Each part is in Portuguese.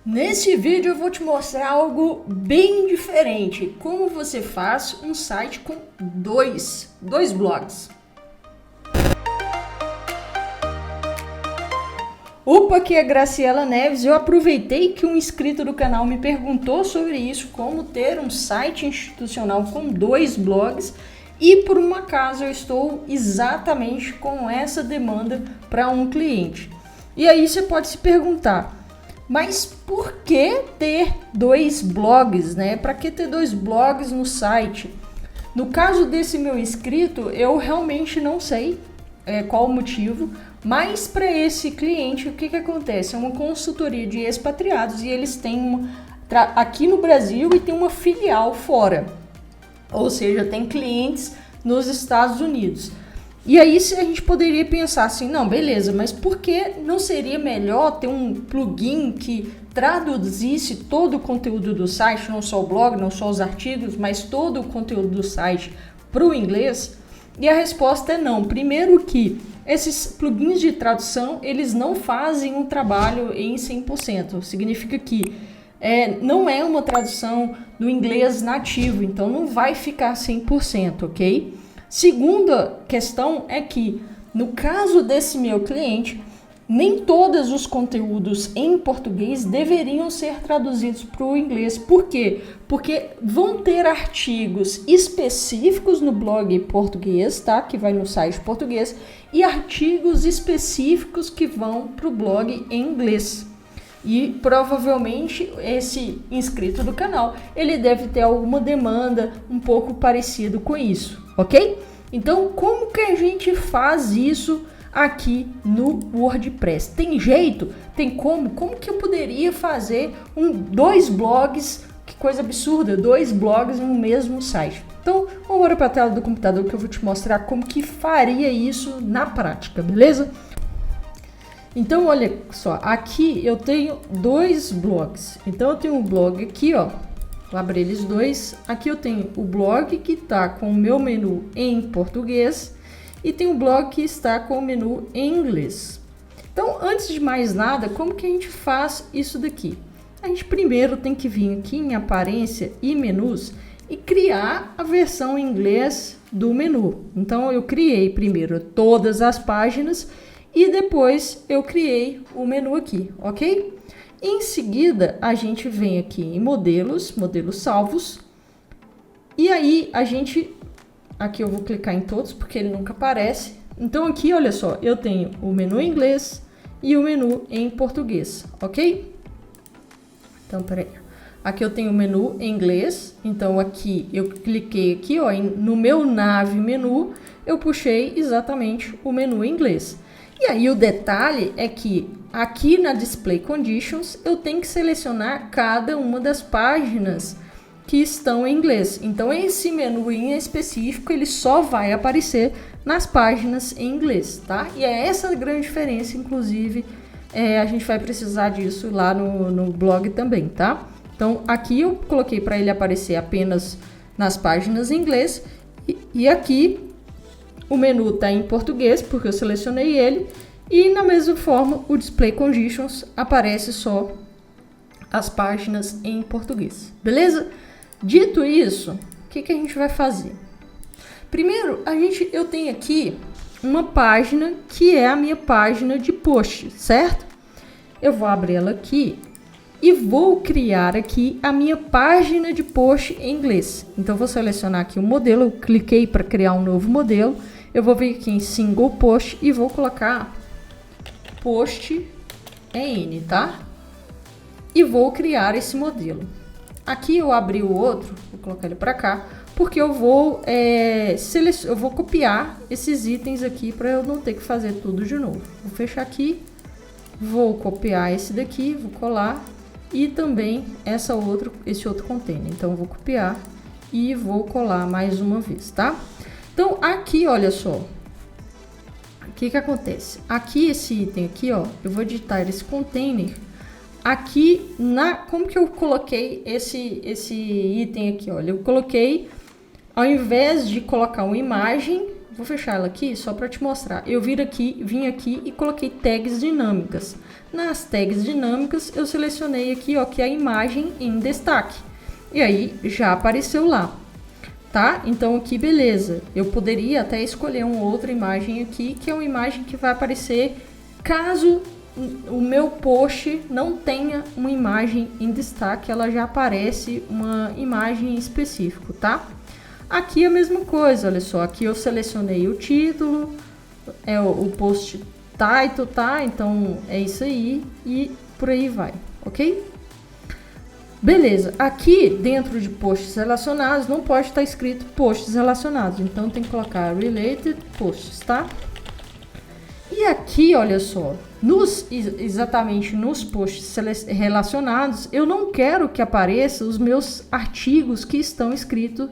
Nesse vídeo eu vou te mostrar algo bem diferente, como você faz um site com dois blogs. Opa, aqui é Graciela Neves. Eu aproveitei que um inscrito do canal me perguntou sobre isso, como ter um site institucional com dois blogs, e por um acaso eu estou exatamente com essa demanda para um cliente. E aí você pode se perguntar, mas por que ter dois blogs, né? Para que ter dois blogs no site? No caso desse meu inscrito, eu realmente não sei qual o motivo, mas para esse cliente, o que acontece? É uma consultoria de expatriados e eles têm aqui no Brasil e tem uma filial fora, ou seja, tem clientes nos Estados Unidos. E aí se a gente poderia pensar assim, não, beleza, mas por que não seria melhor ter um plugin que traduzisse todo o conteúdo do site, não só o blog, não só os artigos, mas todo o conteúdo do site para o inglês? E a resposta é não. Primeiro que esses plugins de tradução, eles não fazem um trabalho em 100%. Significa que não é uma tradução do inglês nativo, então não vai ficar 100%, ok? Segunda questão é que, no caso desse meu cliente, nem todos os conteúdos em português deveriam ser traduzidos para o inglês. Por quê? Porque vão ter artigos específicos no blog português, tá? Que vai no site português, e artigos específicos que vão para o blog em inglês. E provavelmente esse inscrito do canal, ele deve ter alguma demanda um pouco parecido com isso, ok? Então, como que a gente faz isso aqui no WordPress? Tem jeito? Tem como? Como que eu poderia fazer dois blogs? Que coisa absurda, dois blogs no mesmo site. Então, vamos agora para a tela do computador que eu vou te mostrar como que faria isso na prática, beleza? Então, olha só, aqui eu tenho dois blogs. Então, eu tenho um blog aqui, ó. Vou abrir eles dois. Aqui eu tenho o blog que está com o meu menu em português e tem um blog que está com o menu em inglês. Então, antes de mais nada, como que a gente faz isso daqui? A gente primeiro tem que vir aqui em aparência e menus e criar a versão em inglês do menu. Então, eu criei primeiro todas as páginas e depois eu criei o menu aqui, ok? Em seguida, a gente vem aqui em modelos salvos. E aí, aqui eu vou clicar em todos, porque ele nunca aparece. Então aqui, olha só, eu tenho o menu em inglês e o menu em português, ok? Então, peraí. Aqui eu tenho o menu em inglês. Então aqui, eu cliquei aqui, ó, no meu nave menu, eu puxei exatamente o menu em inglês. E aí o detalhe é que aqui na Display Conditions eu tenho que selecionar cada uma das páginas que estão em inglês. Então esse menu em específico ele só vai aparecer nas páginas em inglês, tá? E é essa a grande diferença, inclusive a gente vai precisar disso lá no blog também, tá? Então aqui eu coloquei para ele aparecer apenas nas páginas em inglês e aqui o menu está em português, porque eu selecionei ele. E na mesma forma, o Display Conditions aparece só as páginas em português. Beleza? Dito isso, o que a gente vai fazer? Primeiro, eu tenho aqui uma página que é a minha página de post, certo? Eu vou abrir ela aqui e vou criar aqui a minha página de post em inglês. Então, vou selecionar aqui o modelo, eu cliquei para criar um novo modelo. Eu vou vir aqui em Single Post e vou colocar Post EN, tá? E vou criar esse modelo. Aqui eu abri o outro, vou colocar ele para cá, porque eu vou copiar esses itens aqui para eu não ter que fazer tudo de novo. Vou fechar aqui, vou copiar esse daqui, vou colar e também esse outro container. Então eu vou copiar e vou colar mais uma vez, tá? Então, aqui, olha só, o que acontece? Aqui, esse item aqui, ó, eu vou editar esse container. Aqui, como que eu coloquei esse item aqui, olha, eu coloquei, ao invés de colocar uma imagem vou fechar ela aqui só para te mostrar. Eu vim aqui e coloquei tags dinâmicas. Nas tags dinâmicas, eu selecionei aqui, ó, que é a imagem em destaque. E aí, já apareceu lá, tá? Então, aqui, beleza. Eu poderia até escolher uma outra imagem aqui, que é uma imagem que vai aparecer caso o meu post não tenha uma imagem em destaque, ela já aparece uma imagem específica, tá? Aqui é a mesma coisa, olha só, aqui eu selecionei o título, é o post title, tá? Então é isso aí e por aí vai, ok? Beleza, aqui dentro de posts relacionados não pode estar escrito posts relacionados, então tem que colocar related posts, tá? E aqui, olha só, exatamente nos posts relacionados, eu não quero que apareçam os meus artigos que estão escritos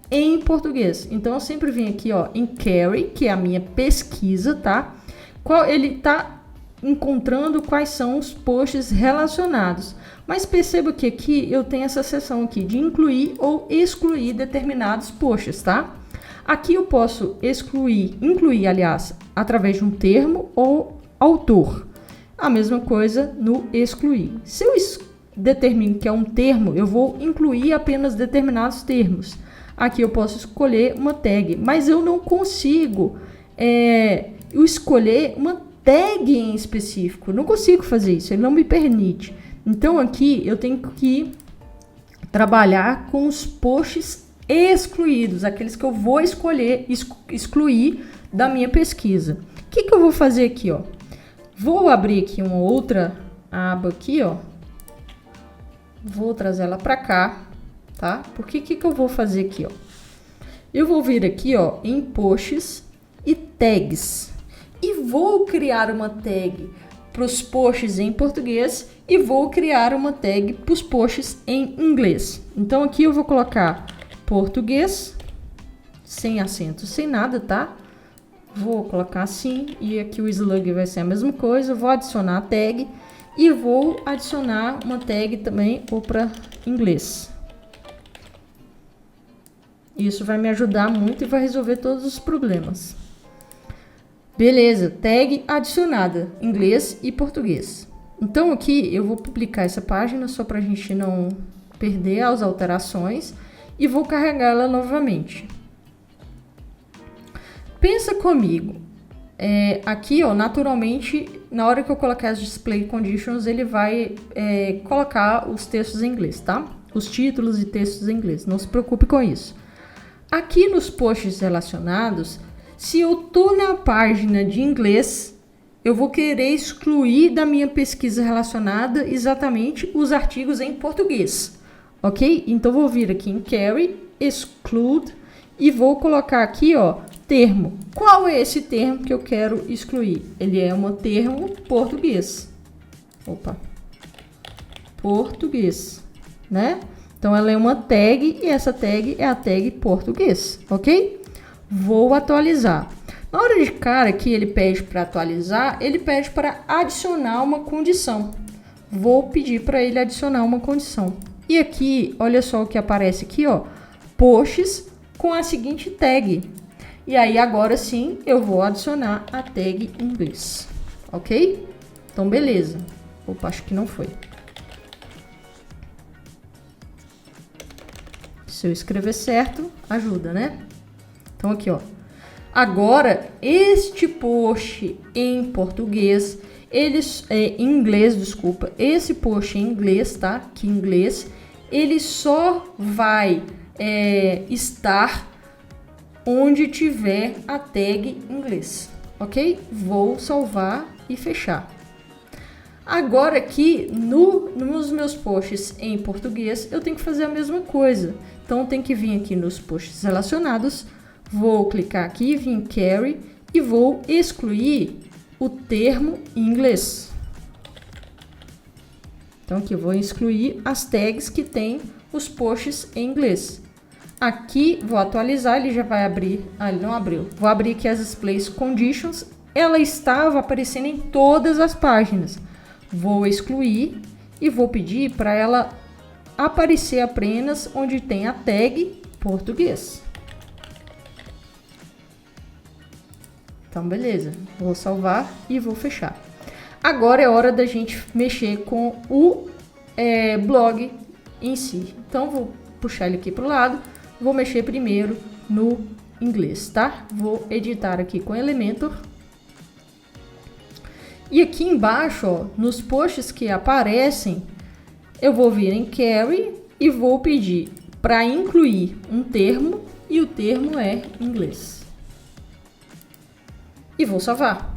em português. Então, eu sempre venho aqui, ó, em query, que é a minha pesquisa, tá? Ele tá encontrando quais são os posts relacionados. Mas perceba que aqui eu tenho essa seção aqui de incluir ou excluir determinados posts, tá? Aqui eu posso incluir, aliás, através de um termo ou autor. A mesma coisa no excluir. Se eu determino que é um termo, eu vou incluir apenas determinados termos. Aqui eu posso escolher uma tag, mas eu não consigo escolher uma tag em específico. Eu não consigo fazer isso, ele não me permite. Então aqui eu tenho que trabalhar com os posts excluídos, aqueles que eu vou excluir da minha pesquisa. O que eu vou fazer aqui, ó? Vou abrir aqui uma outra aba aqui, ó. Vou trazer ela para cá, tá? Porque que eu vou fazer aqui, ó? Eu vou vir aqui, ó, em posts e tags. E vou criar uma tag para os posts em português e vou criar uma tag para os posts em inglês. Então aqui eu vou colocar português, sem acento, sem nada, tá? Vou colocar assim, e aqui o slug vai ser a mesma coisa. Vou adicionar a tag e vou adicionar uma tag também para inglês. Isso vai me ajudar muito e vai resolver todos os problemas. Beleza, tag adicionada, inglês e português. Então aqui eu vou publicar essa página só para a gente não perder as alterações. E vou carregá-la novamente. Pensa comigo. Aqui, ó, naturalmente, na hora que eu colocar as display conditions, ele vai colocar os textos em inglês, tá? Os títulos e textos em inglês. Não se preocupe com isso. Aqui nos posts relacionados, se eu tô na página de inglês, eu vou querer excluir da minha pesquisa relacionada exatamente os artigos em português. Ok? Então, vou vir aqui em Query, Exclude, e vou colocar aqui, ó, termo. Qual é esse termo que eu quero excluir? Ele é um termo português. Opa. Português, né? Então, ela é uma tag e essa tag é a tag português, ok? Vou atualizar. Na hora de cara que ele pede para atualizar, ele pede para adicionar uma condição. Vou pedir para ele adicionar uma condição. E aqui, olha só o que aparece aqui, ó, posts com a seguinte tag. E aí, agora sim, eu vou adicionar a tag inglês, ok? Então, beleza. Opa, acho que não foi. Se eu escrever certo, ajuda, né? Então, aqui, ó. Agora, este post em português, em inglês, desculpa, esse post em inglês, tá? Que em inglês, ele só vai estar onde tiver a tag inglês, ok? Vou salvar e fechar. Agora aqui, nos meus posts em português, eu tenho que fazer a mesma coisa. Então, eu tenho que vir aqui nos posts relacionados, vou clicar aqui, vir em Query e vou excluir o termo em inglês. Então, aqui eu vou excluir as tags que tem os posts em inglês. Aqui, vou atualizar, ele já vai abrir. Ah, ele não abriu. Vou abrir aqui as display conditions. Ela estava aparecendo em todas as páginas. Vou excluir e vou pedir para ela aparecer apenas onde tem a tag português. Então, beleza. Vou salvar e vou fechar. Agora é hora da gente mexer com o blog em si. Então, vou puxar ele aqui para o lado. Vou mexer primeiro no inglês, tá? Vou editar aqui com Elementor. E aqui embaixo, ó, nos posts que aparecem, eu vou vir em Query e vou pedir para incluir um termo, e o termo é inglês. E vou salvar.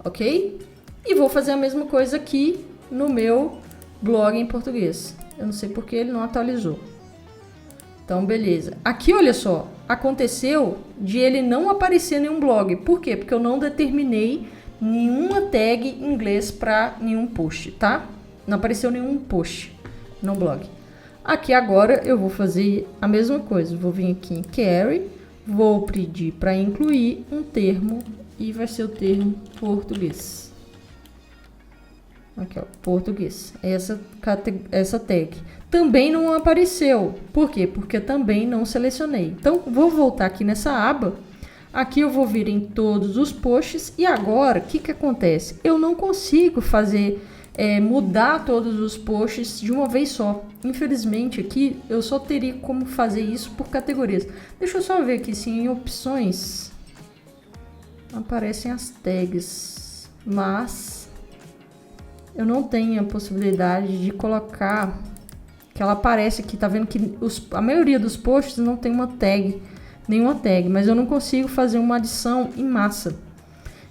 Ok? E vou fazer a mesma coisa aqui no meu blog em português. Eu não sei porque ele não atualizou. Então, beleza. Aqui, olha só, aconteceu de ele não aparecer nenhum blog. Por quê? Porque eu não determinei nenhuma tag em inglês para nenhum post, tá? Não apareceu nenhum post no blog. Aqui agora eu vou fazer a mesma coisa. Vou vir aqui em Query, vou pedir para incluir um termo e vai ser o termo português. Aqui, ó, português. Essa tag também não apareceu. Por quê? Porque também não selecionei. Então, vou voltar aqui nessa aba. Aqui eu vou vir em todos os posts. E agora, o que acontece? Eu não consigo fazer, mudar todos os posts de uma vez só. Infelizmente, aqui eu só teria como fazer isso por categorias. Deixa eu só ver aqui se em opções aparecem as tags. Mas eu não tenho a possibilidade de colocar, que ela aparece aqui, tá vendo que a maioria dos posts não tem uma tag, nenhuma tag, mas eu não consigo fazer uma adição em massa.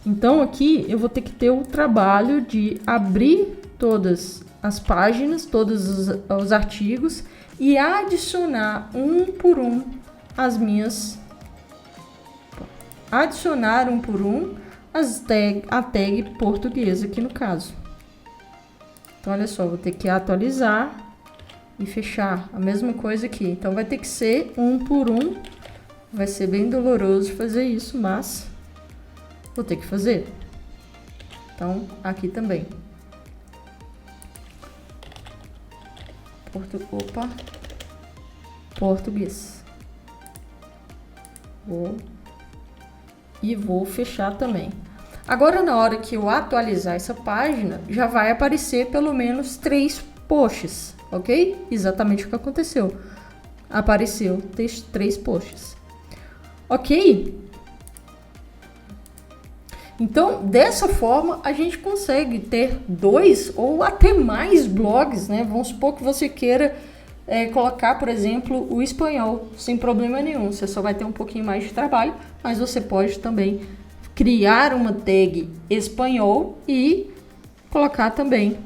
Então aqui eu vou ter que ter o trabalho de abrir todas as páginas, todos os artigos e adicionar um por um as minhas, adicionar um por um a tag portuguesa aqui no caso. Então, olha só, vou ter que atualizar e fechar. A mesma coisa aqui. Então, vai ter que ser um por um. Vai ser bem doloroso fazer isso, mas vou ter que fazer. Então, aqui também. Português. Vou fechar também. Agora, na hora que eu atualizar essa página, já vai aparecer pelo menos 3 posts, ok? Exatamente o que aconteceu. Apareceu 3 posts. Ok? Então, dessa forma, a gente consegue ter 2 ou até mais blogs, né? Vamos supor que você queira colocar, por exemplo, o espanhol, sem problema nenhum. Você só vai ter um pouquinho mais de trabalho, mas você pode também criar uma tag espanhol e colocar também,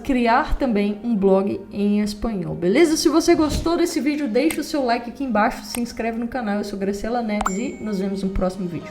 criar também um blog em espanhol, beleza? Se você gostou desse vídeo, deixa o seu like aqui embaixo, se inscreve no canal. Eu sou Graciela Neves e nos vemos no próximo vídeo.